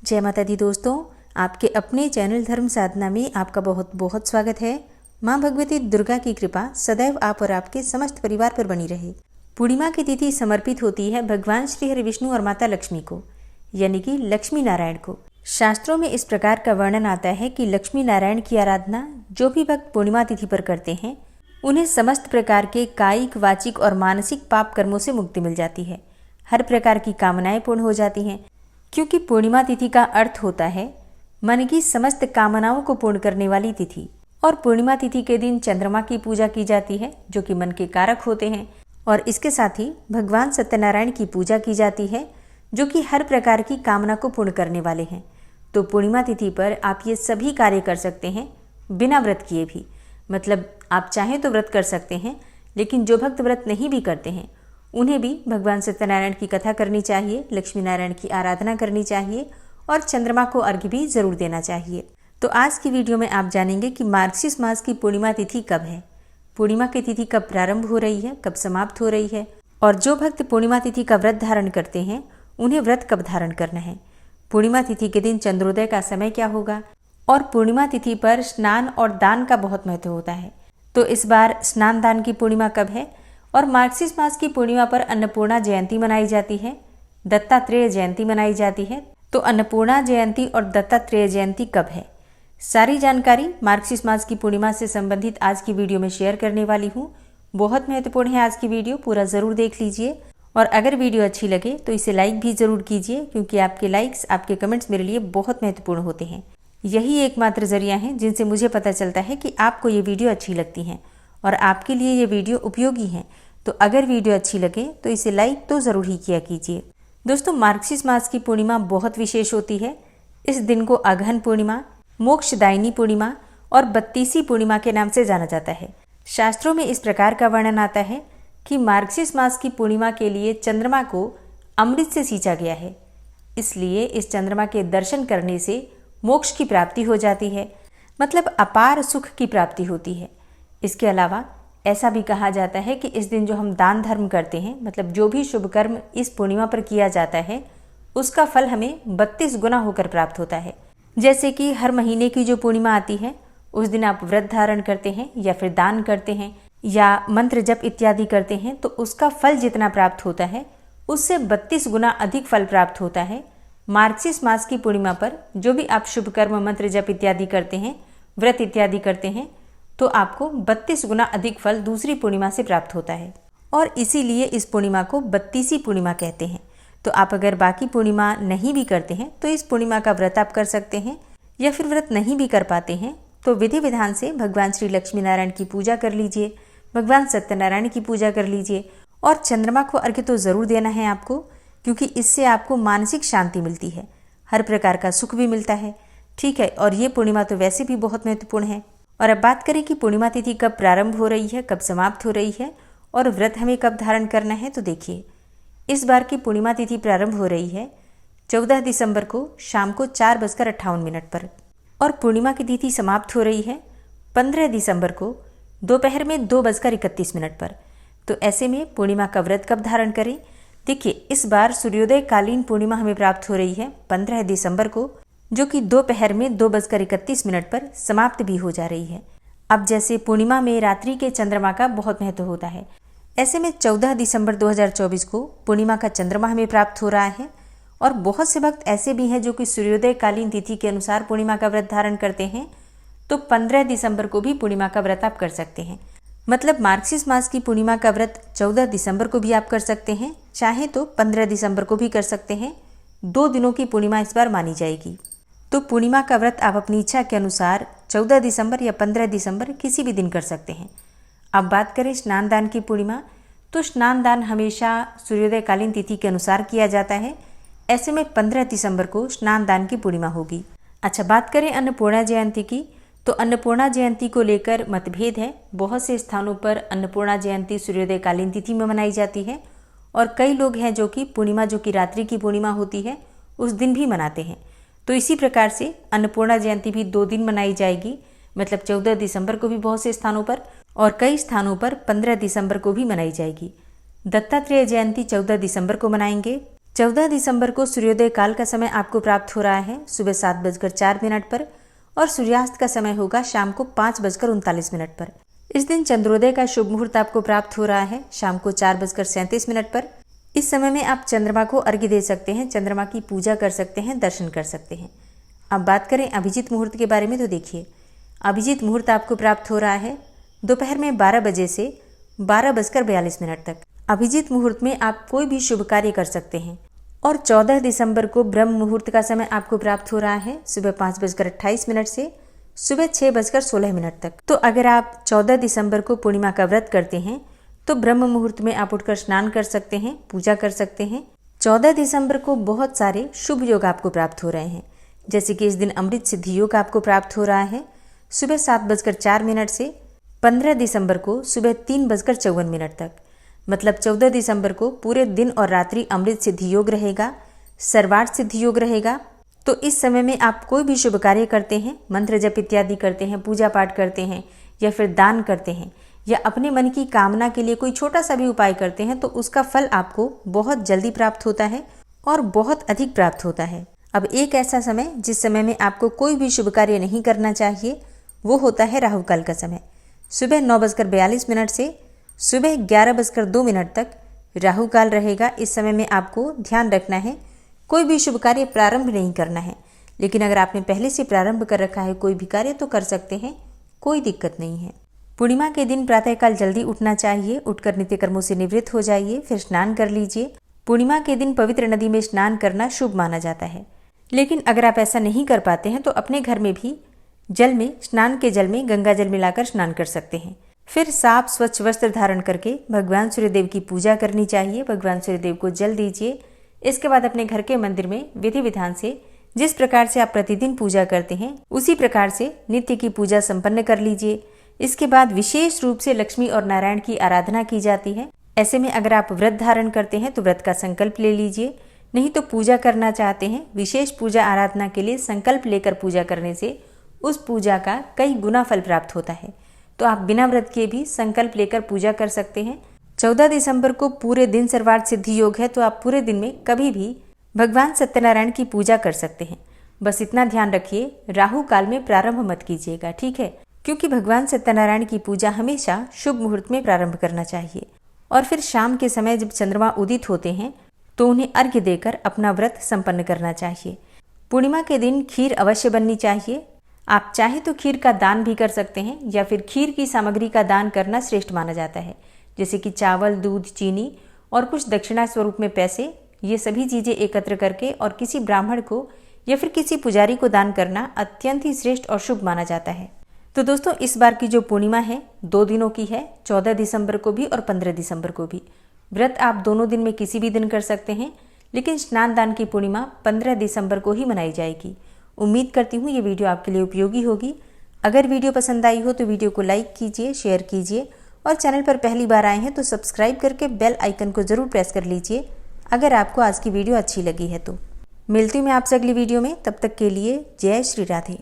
जय माता दी दोस्तों, आपके अपने चैनल धर्म साधना में आपका बहुत बहुत स्वागत है। माँ भगवती दुर्गा की कृपा सदैव आप और आपके समस्त परिवार पर बनी रहे। पूर्णिमा की तिथि समर्पित होती है भगवान श्री हरि विष्णु और माता लक्ष्मी को, यानी कि लक्ष्मी नारायण को। शास्त्रों में इस प्रकार का वर्णन आता है कि लक्ष्मी नारायण की आराधना जो भी भक्त पूर्णिमा तिथि पर करते हैं उन्हें समस्त प्रकार के कायिक, वाचिक और मानसिक पाप कर्मों से मुक्ति मिल जाती है। हर प्रकार की कामनाएं पूर्ण हो जाती हैं, क्योंकि पूर्णिमा तिथि का अर्थ होता है मन की समस्त कामनाओं को पूर्ण करने वाली तिथि। और पूर्णिमा तिथि के दिन चंद्रमा की पूजा की जाती है जो कि मन के कारक होते हैं, और इसके साथ ही भगवान सत्यनारायण की पूजा की जाती है जो कि हर प्रकार की कामना को पूर्ण करने वाले हैं। तो पूर्णिमा तिथि पर आप ये सभी कार्य कर सकते हैं बिना व्रत किए भी। मतलब आप चाहें तो व्रत कर सकते हैं, लेकिन जो भक्त व्रत नहीं भी करते हैं उन्हें भी भगवान सत्यनारायण की कथा करनी चाहिए, लक्ष्मी नारायण की आराधना करनी चाहिए और चंद्रमा को अर्घ्य भी जरूर देना चाहिए। तो आज की वीडियो में आप जानेंगे कि मार्गशीर्ष मास की पूर्णिमा तिथि कब है, पूर्णिमा की तिथि कब प्रारंभ हो रही है, कब समाप्त हो रही है, और जो भक्त पूर्णिमा तिथि का व्रत धारण करते हैं उन्हें व्रत कब धारण करना है, पूर्णिमा तिथि के दिन चंद्रोदय का समय क्या होगा, और पूर्णिमा तिथि पर स्नान और दान का बहुत महत्व होता है। तो इस बार स्नान दान की पूर्णिमा कब है, और मार्गशीर्ष मास की पूर्णिमा पर अन्नपूर्णा जयंती मनाई जाती है, दत्तात्रेय जयंती मनाई जाती है। तो अन्नपूर्णा जयंती और दत्तात्रेय जयंती कब है, सारी जानकारी मार्गशीर्ष मास की पूर्णिमा से संबंधित आज की वीडियो में शेयर करने वाली हूँ। बहुत महत्वपूर्ण है आज की वीडियो, पूरा ज़रूर देख लीजिए। और अगर वीडियो अच्छी लगे तो इसे लाइक भी ज़रूर कीजिए, क्योंकि आपके लाइक्स, आपके कमेंट्स मेरे लिए बहुत महत्वपूर्ण होते हैं। यही एकमात्र जरिया है जिनसे मुझे पता चलता है कि आपको ये वीडियो अच्छी लगती हैं और आपके लिए ये वीडियो उपयोगी है। तो अगर वीडियो अच्छी लगे तो इसे लाइक तो ज़रूर ही किया कीजिए। दोस्तों, मार्गशीर्ष मास की पूर्णिमा बहुत विशेष होती है। इस दिन को अगहन पूर्णिमा, मोक्षदायिनी पूर्णिमा और बत्तीसी पूर्णिमा के नाम से जाना जाता है। शास्त्रों में इस प्रकार का वर्णन आता है कि मार्गशीर्ष मास की पूर्णिमा के लिए चंद्रमा को अमृत से सींचा गया है, इसलिए इस चंद्रमा के दर्शन करने से मोक्ष की प्राप्ति हो जाती है, मतलब अपार सुख की प्राप्ति होती है। इसके अलावा ऐसा भी कहा जाता है कि इस दिन जो हम दान धर्म करते हैं, मतलब जो भी शुभ कर्म इस पूर्णिमा पर किया जाता है, उसका फल हमें 32 गुना होकर प्राप्त होता है। जैसे कि हर महीने की जो पूर्णिमा आती है उस दिन आप व्रत धारण करते हैं या फिर दान करते हैं या मंत्र जप इत्यादि करते हैं, तो उसका फल जितना प्राप्त होता है उससे 32 गुना अधिक फल प्राप्त होता है। मार्गशीर्ष मास की पूर्णिमा पर जो भी आप शुभ कर्म, मंत्र जप इत्यादि करते हैं, व्रत इत्यादि करते हैं, तो आपको 32 गुना अधिक फल दूसरी पूर्णिमा से प्राप्त होता है, और इसीलिए इस पूर्णिमा को बत्तीसी पूर्णिमा कहते हैं। तो आप अगर बाकी पूर्णिमा नहीं भी करते हैं तो इस पूर्णिमा का व्रत आप कर सकते हैं, या फिर व्रत नहीं भी कर पाते हैं तो विधि विधान से भगवान श्री लक्ष्मी नारायण की पूजा कर लीजिए, भगवान सत्यनारायण की पूजा कर लीजिए, और चंद्रमा को अर्घ्य तो ज़रूर देना है आपको, क्योंकि इससे आपको मानसिक शांति मिलती है, हर प्रकार का सुख भी मिलता है। ठीक है, और ये पूर्णिमा तो वैसे भी बहुत महत्वपूर्ण है। और अब बात करें कि पूर्णिमा तिथि कब प्रारंभ हो रही है, कब समाप्त हो रही है, और व्रत हमें कब धारण करना है, तो देखिए इस बार की पूर्णिमा तिथि प्रारंभ हो रही है 14 दिसंबर को शाम को 4:58 पर, और पूर्णिमा की तिथि समाप्त हो रही है 15 दिसंबर को दोपहर में 2:31 पर। तो ऐसे में पूर्णिमा का व्रत कब धारण करें? देखिए, इस बार सूर्योदय कालीन पूर्णिमा हमें प्राप्त हो रही है 15 दिसंबर को, जो कि दोपहर में 2:31 पर समाप्त भी हो जा रही है। अब जैसे पूर्णिमा में रात्रि के चंद्रमा का बहुत महत्व होता है, ऐसे में 14 दिसंबर 2024 को पूर्णिमा का चंद्रमा हमें प्राप्त हो रहा है। और बहुत से भक्त ऐसे भी हैं जो कि सूर्योदय कालीन तिथि के अनुसार पूर्णिमा का व्रत धारण करते हैं, तो 15 दिसंबर को भी पूर्णिमा का व्रत आप कर सकते हैं। मतलब मार्गशीर्ष मास की पूर्णिमा का व्रत 14 दिसंबर को भी आप कर सकते हैं, चाहे तो 15 दिसंबर को भी कर सकते हैं। 2 दिनों की पूर्णिमा इस बार मानी जाएगी। तो पूर्णिमा का व्रत आप अपनी इच्छा के अनुसार 14 दिसंबर या 15 दिसंबर किसी भी दिन कर सकते हैं। अब बात करें स्नान दान की पूर्णिमा, तो स्नान दान हमेशा सूर्योदय कालीन तिथि के अनुसार किया जाता है। ऐसे में 15 दिसंबर को स्नान दान की पूर्णिमा होगी। अच्छा, बात करें अन्नपूर्णा जयंती की, तो अन्नपूर्णा जयंती को लेकर मतभेद है। बहुत से स्थानों पर अन्नपूर्णा जयंती सूर्योदय कालीन तिथि में मनाई जाती है, और कई लोग हैं जो कि पूर्णिमा, जो कि रात्रि की पूर्णिमा होती है, उस दिन भी मनाते हैं। तो इसी प्रकार से अन्नपूर्णा जयंती भी 2 दिन मनाई जाएगी, मतलब 14 दिसंबर को भी बहुत से स्थानों पर, और कई स्थानों पर 15 दिसंबर को भी मनाई जाएगी। दत्तात्रेय जयंती 14 दिसंबर को मनाएंगे, 14 दिसंबर को सूर्योदय काल का समय आपको प्राप्त हो रहा है सुबह 7:04 पर और सूर्यास्त का समय होगा शाम को 5:39 पर। इस दिन चंद्रोदय का शुभ मुहूर्त आपको प्राप्त हो रहा है शाम को 4:37 पर। इस समय में आप चंद्रमा को अर्घ्य दे सकते हैं, चंद्रमा की पूजा कर सकते हैं, दर्शन कर सकते हैं। अब बात करें अभिजीत मुहूर्त के बारे में तो देखिए, अभिजीत मुहूर्त आपको प्राप्त हो रहा है दोपहर में 12 बजे से 12:42 तक। अभिजीत मुहूर्त में आप कोई भी शुभ कार्य कर सकते हैं। और 14 दिसंबर को ब्रह्म मुहूर्त का समय आपको प्राप्त हो रहा है सुबह 5:28 से सुबह 6:16 तक। तो अगर आप 14 दिसंबर को पूर्णिमा का व्रत करते हैं तो ब्रह्म मुहूर्त में आप उठकर स्नान कर सकते हैं, पूजा कर सकते हैं। 14 दिसंबर को बहुत सारे शुभ योग आपको प्राप्त हो रहे हैं, जैसे कि इस दिन अमृत सिद्धि योग आपको प्राप्त हो रहा है सुबह 7:04 से 15 दिसंबर को सुबह 3:54 तक। मतलब 14 दिसंबर को पूरे दिन और रात्रि अमृत सिद्धि योग रहेगा, सर्वार्थ सिद्धि योग रहेगा। तो इस समय में आप कोई भी शुभ कार्य करते हैं, मंत्र जप इत्यादि करते हैं, पूजा पाठ करते हैं या फिर दान करते हैं या अपने मन की कामना के लिए कोई छोटा सा भी उपाय करते हैं तो उसका फल आपको बहुत जल्दी प्राप्त होता है और बहुत अधिक प्राप्त होता है। अब एक ऐसा समय जिस समय में आपको कोई भी शुभ कार्य नहीं करना चाहिए वो होता है राहु काल का समय। सुबह 9:42 से सुबह 11:02 तक राहु काल रहेगा। इस समय में आपको ध्यान रखना है कोई भी शुभ कार्य प्रारंभ नहीं करना है, लेकिन अगर आपने पहले से प्रारंभ कर रखा है कोई भी कार्य तो कर सकते हैं, कोई दिक्कत नहीं है। पूर्णिमा के दिन प्रातःकाल जल्दी उठना चाहिए, उठकर नित्य कर्मों से निवृत्त हो जाइए, फिर स्नान कर लीजिए। पूर्णिमा के दिन पवित्र नदी में स्नान करना शुभ माना जाता है, लेकिन अगर आप ऐसा नहीं कर पाते हैं तो अपने घर में भी जल में, स्नान के जल में गंगा जल मिलाकर स्नान कर सकते हैं। फिर साफ स्वच्छ वस्त्र धारण करके भगवान सूर्यदेव की पूजा करनी चाहिए, भगवान सूर्यदेव को जल दीजिए। इसके बाद अपने घर के मंदिर में विधि विधान से जिस प्रकार से आप प्रतिदिन पूजा करते हैं उसी प्रकार से नित्य की पूजा संपन्न कर लीजिए। इसके बाद विशेष रूप से लक्ष्मी और नारायण की आराधना की जाती है। ऐसे में अगर आप व्रत धारण करते हैं तो व्रत का संकल्प ले लीजिए, नहीं तो पूजा करना चाहते हैं विशेष पूजा आराधना के लिए संकल्प लेकर पूजा करने से उस पूजा का कई गुना फल प्राप्त होता है। तो आप बिना व्रत के भी संकल्प लेकर पूजा कर सकते हैं। 14 दिसंबर को पूरे दिन सर्वार्थ सिद्धि योग है, तो आप पूरे दिन में कभी भी भगवान सत्यनारायण की पूजा कर सकते हैं। बस इतना ध्यान रखिए राहु काल में प्रारंभ मत कीजिएगा, ठीक है, क्योंकि भगवान सत्यनारायण की पूजा हमेशा शुभ मुहूर्त में प्रारंभ करना चाहिए। और फिर शाम के समय जब चंद्रमा उदित होते हैं तो उन्हें अर्घ्य देकर अपना व्रत संपन्न करना चाहिए। पूर्णिमा के दिन खीर अवश्य बननी चाहिए। आप चाहे तो खीर का दान भी कर सकते हैं या फिर खीर की सामग्री का दान करना श्रेष्ठ माना जाता है, जैसे कि चावल, दूध, चीनी और कुछ दक्षिणा स्वरूप में पैसे। ये सभी चीजें एकत्र करके और किसी ब्राह्मण को या फिर किसी पुजारी को दान करना अत्यंत ही श्रेष्ठ और शुभ माना जाता है। तो दोस्तों, इस बार की जो पूर्णिमा है 2 दिनों की है, 14 दिसंबर को भी और 15 दिसंबर को भी। व्रत आप दोनों दिन में किसी भी दिन कर सकते हैं, लेकिन स्नान दान की पूर्णिमा 15 दिसंबर को ही मनाई जाएगी। उम्मीद करती हूँ ये वीडियो आपके लिए उपयोगी होगी। अगर वीडियो पसंद आई हो तो वीडियो को लाइक कीजिए, शेयर कीजिए और चैनल पर पहली बार आए हैं तो सब्सक्राइब करके बेल आइकन को जरूर प्रेस कर लीजिए अगर आपको आज की वीडियो अच्छी लगी है तो। मिलती हूँ मैं आपसे अगली वीडियो में, तब तक के लिए जय श्री राधे।